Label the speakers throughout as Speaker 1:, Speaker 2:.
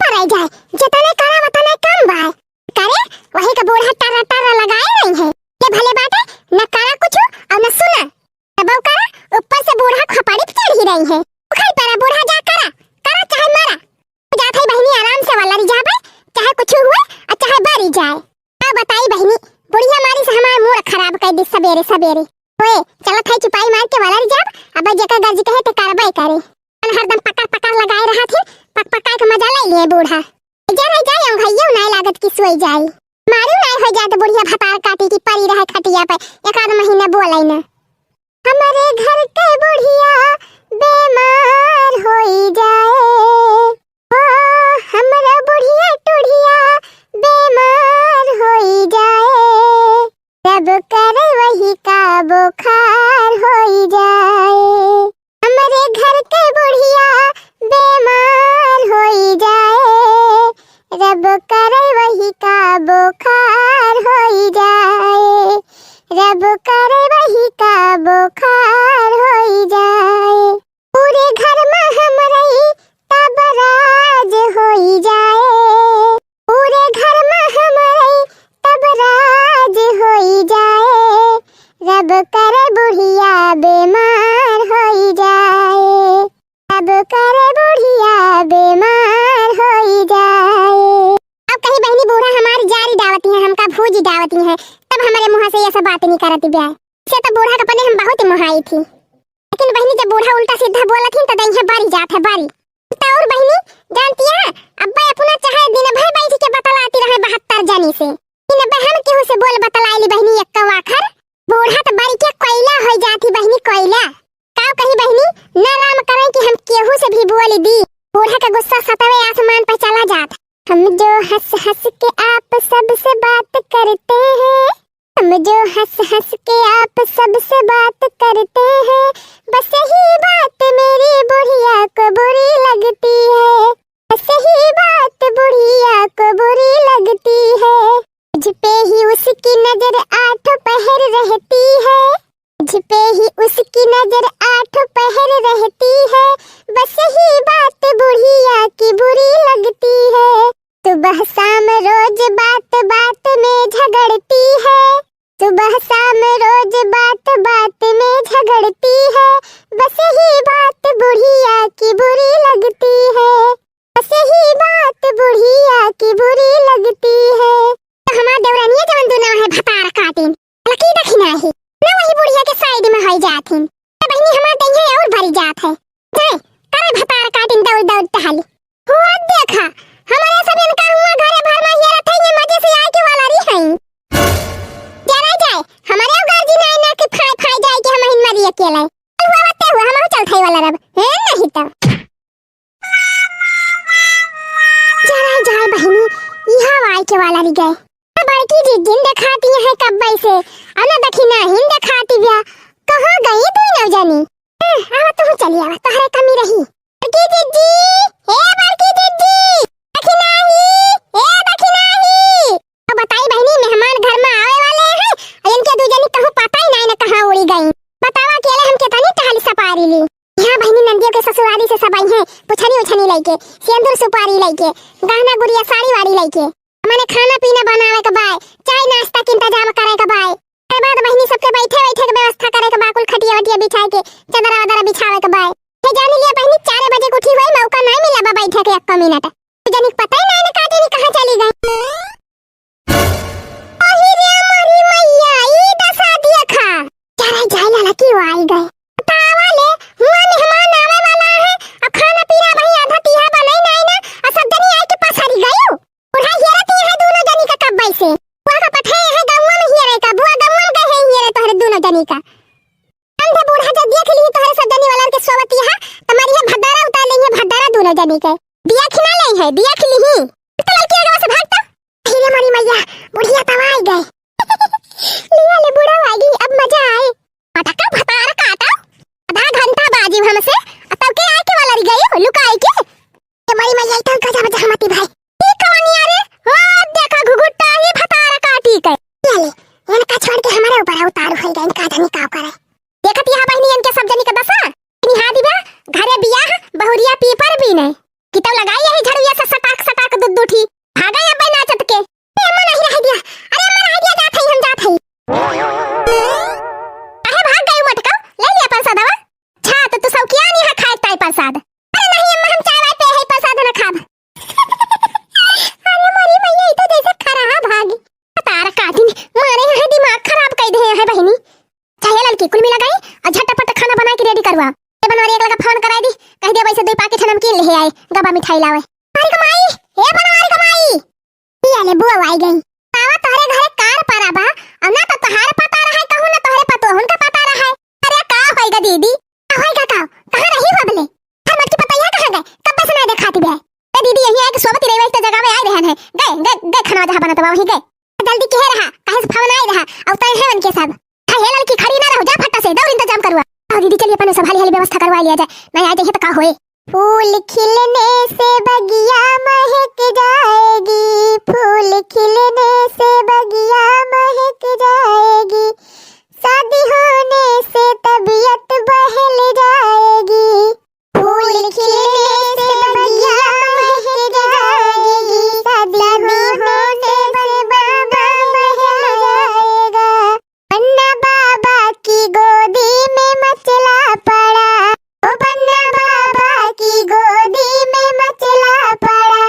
Speaker 1: पर रह जाए, जितने करा उतने कम बा। करे वही का बूढ़ा टारा टारा लगाए नहीं है। ये भले बात है, न करा कुछ और न सुना। तब करा ऊपर से बूढ़ा खपाड़ी पे चढ़ ही रही है। उखड़ पड़ा बूढ़ा, जा करा करा चाहे मारा। जात है बहनी आराम से वाला रिजाबे, चाहे कुछ हुए और चाहे बारी जाए। अब बताई बहनी, बुढ़िया मारी से हमारा मूड खराब कर दी सवेरे सवेरे। ओए चलो खाई चुपाई मार के वाला रिजाब, अब जका गर्ज कहे ते कार्रवाई करे। हरदम पकड़ पकड़ लगाए रहा थे, पक पका के मजा ले लिए बूढ़ा। जा रह जाए भैया नहीं लागत की सोई जाए। मारू नहीं हो जात बुढ़िया भतार काटी की परी रहे खटिया पे एक आध महीना बोलाई ना। हमारे घर के बुढ़िया बीमार होई जाए, ओ हमरा बुढ़िया टुढ़िया बीमार होई जाए। रब करे वही का बुखार होई जाए। हमारे घर के बुढ़िया बीमार होई जाए, रब करे वही का बुखार होई जाए। रब करे वही का बुखार होई जाए। पूरे घर में हमरे तबराज होई जाए, पूरे घर में हमरे तबराज होई जाए। रब करे बुढ़िया बीमार होई जाए, रब करे बुढ़िया बीमार होई जाए। अब कहीं बहनी बूढ़ा हमारी जारी दावती है, हमका भूजी दावती है, तब हमारे मुंह से ये सब बात नहीं करती ब्याह से। तो बूढ़ा का पने हम बहुत ही मुहाई थी, लेकिन बहनी जब बूढ़ा उल्टा सीधा बोला थी तो दही बारी जात है बारी। तो और बहनी जानती है, अब्बा अपना चाहे दिन भर बैठ के बतलाती रहे 72 जानी से, इन बहन केहू से बोल बतलाईली बहनी एक वाखर। बूढ़ा तो बारी के कोयला हो जाती बहनी, कोयला काव कही बहनी ना राम करे कि हम केहू से भी बोल दी। बूढ़ा का गुस्सा सतवे आसमान पर चला जाता। हम जो हंस हंस के आप सबसे बात करते हैं, हम जो हंस हंस के आप सबसे बात करते हैं, बस यही बात मेरी बुढ़िया को बुरी लगती है, बस यही बात बुढ़िया को बुरी लगती है। मुझ पे ही उसकी नजर आठों पहर रहती है, मुझ पे ही उसकी नजर आठों पहर रहती है, बस यही बात बुढ़िया की बुरी लगती है। सुबह शाम रोज बात बात में झगड़ती है, सुबह शाम रोज बात बात में झगड़ती है, बस यही बात बुढ़िया की बुरी लगती है, बस यही बात बुढ़िया की बुरी लगती है। तो हमार देवरानिया जवन दुना है भतार काटिन लकी दखिना ही ना वही बुढ़िया के साइड में हो जाथिन। तो बहनी हमार दहिया और भरी जात है, जाए करे भतार काटिन दौड़ दौड़ टहली। हो देखा हमारे सब इनका हुआ घरे भर में ये रथे ये मजे से आए के वाला रही हैं। जरा जाए हमारे घर जी नहीं ना कि फाय फाय जाए कि हम हिन मरी अकेले हुआ बते हुआ हम चल थे वाला रब है नहीं तो। जरा जाए बहनी यहां आए के वाला रही गए। बड़की जी दिन दिखाती है कब्बई से अना दखिना हिन दिखाती बिया कहां गई तू न जानी। आवा तू चली आवा तोहरे कमी रही। बड़की जी हे बड़की जी दखिना ही हे दखिना ही। अब बताई बहनी मेहमान घर में आवे वाले हैं और इनके दो जनी कहूं पता ही नहीं ना कहां उड़ी गई। बतावा अकेले हम केतनी टहली सपारी ली। यहां बहनी नंदियों के ससुराली से सब आई हैं, पुछनी उछनी लेके सिंदूर सुपारी लेके गहना गुड़िया साड़ी वाड़ी लेके। हमने खाना पीना बनावे के बाय चाय नाश्ता के इंतजाम करे के बाय। के बाद बहनी सबके बैठे बैठे के व्यवस्था करे के बाकुल खटिया वटिया बिछाए के चदरा वदरा बिछावे के बाय। हे जानी लिया बहनी 4 बजे उठी हुई मौका नहीं मिला बा बैठे के 1 मिनट। जनी पता ही नहीं ना का जनी कहां चली गई। ओही रे हमारी मैया ई दशा दिया खा जरा जाए लाला की आई गए। बतावा ले हुआ मेहमान आवे वाला है अब खाना पीना वही आधा तिहा बनाई नहीं ना और सब जनी आए के पसारी गयो। बुढ़ा हेरती है दोनों जनी का कब्बई से बुआ का पठे है गांव में हेरे का बुआ गांव में गए है हेरे तोहरे दोनों जनी का। अंधे बूढ़ा जब देख ली तोहरे सब जनी वाला के सोवती है तुम्हारी है भद्दारा उतार ली है भद्दारा दोनों जनी के बिया खिला ले है बिया खिली ही तो लड़की आगे से भागता। अरे हमारी मैया बुढ़िया तवाई गए लिया ले बूढ़ा आ गई अब मजा आए। पटका भतारा काटा आधा घंटा बाजी हमसे तब के आए के वाला रह गई लुकाए के। हमारी मैया इतना गजा बजा हमती भाई ठीक कवानी अरे हो देखा घुघुट्टा ही भतारा काटी के ले इनका छोड़ के हमारे ऊपर उतार हो गए इनका धनी का करे। देखत यहां बहनी इनके सब जनी का दशा निहा दिबा घरे बियाह बहुरिया पीपर भी नहीं कि तो लगाई है झड़ुया से सटाक दबा मिठाई लावे। हमारी कमाई हे बनवारी कमाई ये ले बुआ आई गई। आवा तोहरे घरे कार पारा बा अब ना तो तोहार पता रहा है कहूं ना तोहरे पतो हुन का पता रहा है। अरे का होएगा दीदी होएगा का कहां रही हो बले हम मत की पता यहां कहां गए कब से ना देखाती बे। ए दीदी यही है कि सोबती रही तो जगह में आए रहन है गए खाना जहां बनत बा वही गए जल्दी के रहा काहे से फोन आई रहा अब तय है उनके सब हे लड़की खड़ी ना रहो जा फटा से दौड़ इंतजाम करवा। आओ दीदी चलिए अपन सब हाली व्यवस्था करवा लिया जाए नहीं आ जाए तो का होए। फूल खिलने से बगिया महक जाएगी फूल खिलने से बगिया महक जाएगी शादी होने से तबीयत बहल जाएगी फूल खिलने से बगिया महक जाएगी शादी होने से बाबा बहल जाएगा अन्ना बाबा की गोदी में मचला पड़ा ओ बन्ना बाबा की गोदी में मचला पड़ा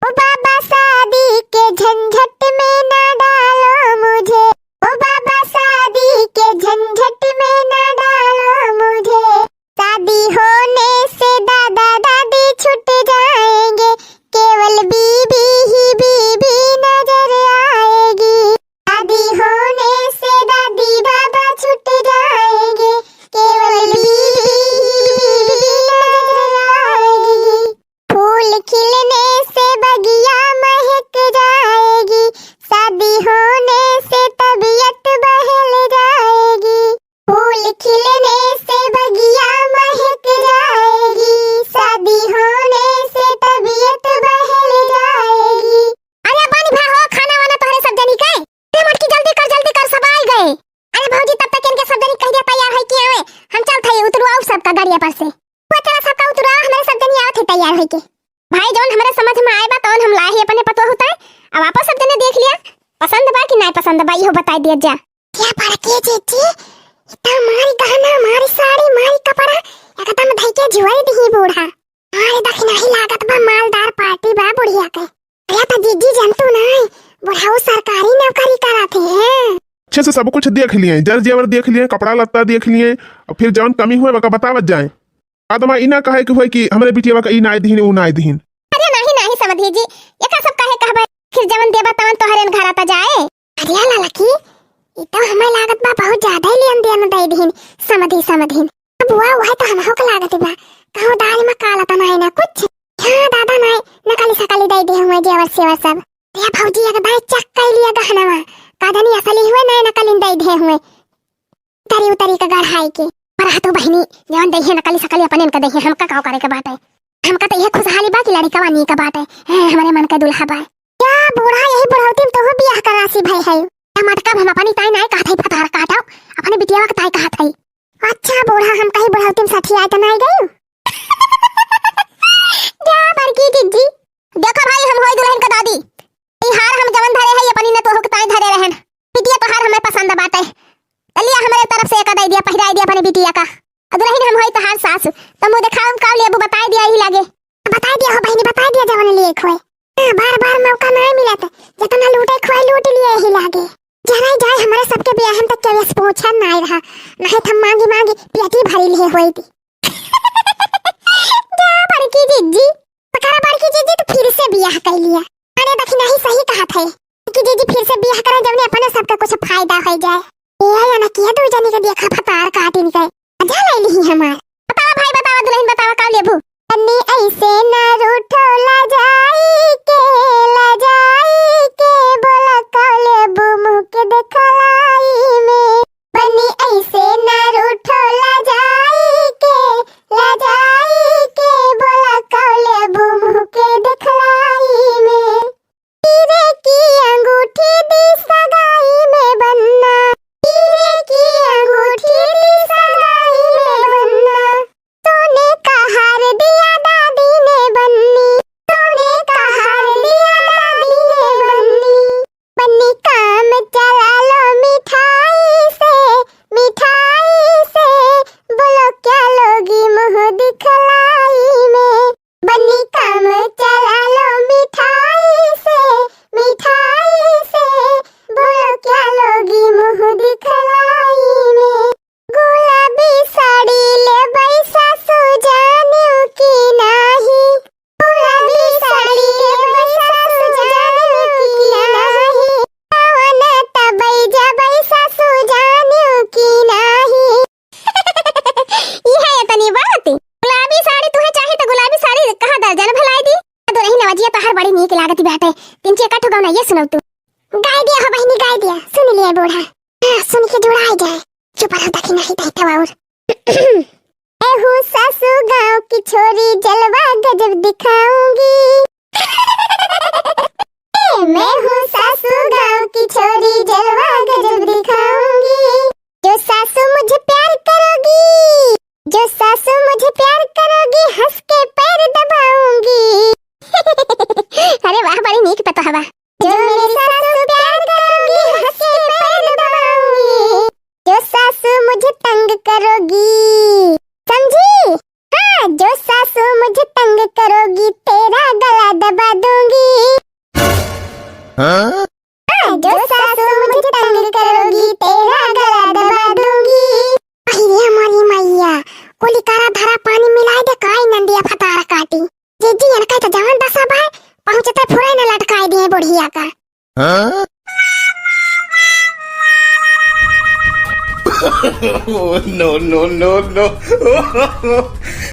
Speaker 1: ओ बाबा शादी के झंझट में ना डालो मुझे ओ बाबा शादी के झंझट में ना डालो मुझे शादी होने से दादा दादी छूट जाएंगे केवल बीबी ही बीबी नजर आएगी शादी होने से दादी बाबा छूट जाएंगे केवल बीबी फूल खिलने से बगिया महक जाएगी शादी होने से तबीयत बहल जाएगी फूल खिलने से बगिया महक जाएगी शादी होने से तबीयत बहल जाएगी। अरे बनी भा हो खाना वाना तोहरे सब जनी के अरे मटकी जल्दी कर सब आ गए। अरे भौजी तब तक इनके सब जनी कह दिया तैयार है कि आवे हम चलते हैं उतरो आओ सबका गाड़िया पर से वो चला सबका उतरो हमारे सब जनी आवत है तैयार है के भाई जौन हमारे समझ में आए बा तौन हम लाही अपने पतो होता है अब आपस सब जने देख लिया पसंद बा कि नहीं पसंद बा इहो बता दिया जा। क्या फड़के जीजी इतना मारी गहना मारी साड़ी मारी कपड़ा एकदम धई के जुआई दी बूढ़ा अरे दखना ही लागत बा मालदार पार्टी बा बुढ़िया के अरे तो जीजी जानतू नहीं बुढ़ाऊ सरकारी नौकरी कराते हैं।
Speaker 2: अच्छे से सब कुछ देख लिए जर जेवर देख लिए कपड़ा लत्ता देख लिए और फिर जौन कमी हुए बका बतावत जाए आदमा इना कहे कि होय कि हमरे बिटिया का ई नाय दीन उ नाय दीन।
Speaker 1: अरे नहीं समझी जी ये का सब कहे कहबे फिर जवन देबा तवन तोहरे घर आता जाए। अरे लाला की ई तो हमें लागत बा बहुत ज्यादा ही लेन देन दई दीन समधिन अब वो तो हमहो के लागत बा कहूं दाल में काला तो नहीं ना कुछ हां दादा नहीं नकली सकली दई दे हुए जेवर सेवर सब या भौजी एक दाई चक कर लिया गहना कादनी असली हुए नहीं नकली दई दे हुए तरी का गढ़ाई के पर हाथो बहिनी जवन दई है नकली सकली अपन इनका दई है हमका काव करे के बात है हमका तो यह खुशहाली बा कि लड़का वानी का बात है हमारे मन का दुल्हा बा क्या बूढ़ा यही बुढ़ौती तो बियाह करासी भाई है मटका हम अपनी ताई नहीं कहत है फतार काटाओ अपने बिटिया का ताई कहत है। अच्छा बूढ़ा हम कहीं बुढ़ौती में साथी आए तो नहीं गई क्या बड़की जीजी देखो भाई हम होई दुल्हन का दादी ई हार हम जवन धरे है अपनी न तो हो ताई धरे रहन बिटिया तो हार हमें पसंद बात है चलिए हमारे तरफ से एक दे दिया पहिरा दिया अपने बिटिया का दुल्हन हम होई तो हार सास तो मुझे खाओ का ले बता दिया ही लागे बता दिया हो बहनी बता दिया जवन लिए खोए बार मौका नहीं मिला था जितना लूटे खोए लूट लिए ही लागे जरा जाए हमारे सबके ब्याह हम तक केवल पहुंचा नहीं रहा नहीं तो मांगी पेटी भरी लिए हुई थी जा बड़की जीजी पकड़ा बड़की जीजी तो फिर से ब्याह कर लिया अरे देखी नहीं सही कहा था कि जीजी फिर से ब्याह करा जब अपने सबका कुछ फायदा हो जाए ये ना किया दो जनी का देखा फतार काट निकल जा ले ली हमार बतावा भाई बतावा दुल्हन बतावा का लेबू अन्नी ऐसे ना रूठो ला जाई के बोला का लेबू मुंह के देखलाई में बन्नी ऐसे ना रूठो ला जाई के बोला का लेबू मुंह के देखलाई में हीरे की अंगूठी दी सगाई में बनना हीरे की अंगूठी दी सगाई में बनना सोने का हार दिया दादी ने बन्नी आवाजिया तो हर बड़ी नीक लागत बैठे तीन चेका ठुकाऊ ना ये सुनो तू गाय दिया हो बहनी गाय दिया सुन लिया बूढ़ा सुन के जुड़ा जाए चुप रहो ताकि नहीं बैठा और एहू सासू गांव की छोरी जलवा गजब दिखाऊंगी मैं हूँ सासू गांव की छोरी जलवा गजब दिखाऊंगी जो सासू मुझे प्यार करोगी जो सासू मुझे प्यार करोगी हंस के पैर दबाऊंगी अरे वाह बड़ी नीक पता हवा जो मेरी सासू प्यार करोगी हंस के पैर दबाऊंगी जो सासू मुझे तंग करोगी समझी हाँ जो सासू मुझे तंग करोगी तेरा गला दबा दूंगी हाँ जो सासू मुझे तंग करोगी तेरा गला दबा दूंगी अरे हमारी मैया ओली कारा धरा पानी मिलाए दे काय नंदिया फतारा काटी जीजी अनका तो जवान दसा बाय पहुंचते फुरे न लटकाए दिए बुढ़िया का
Speaker 3: Oh, no, no, no, no.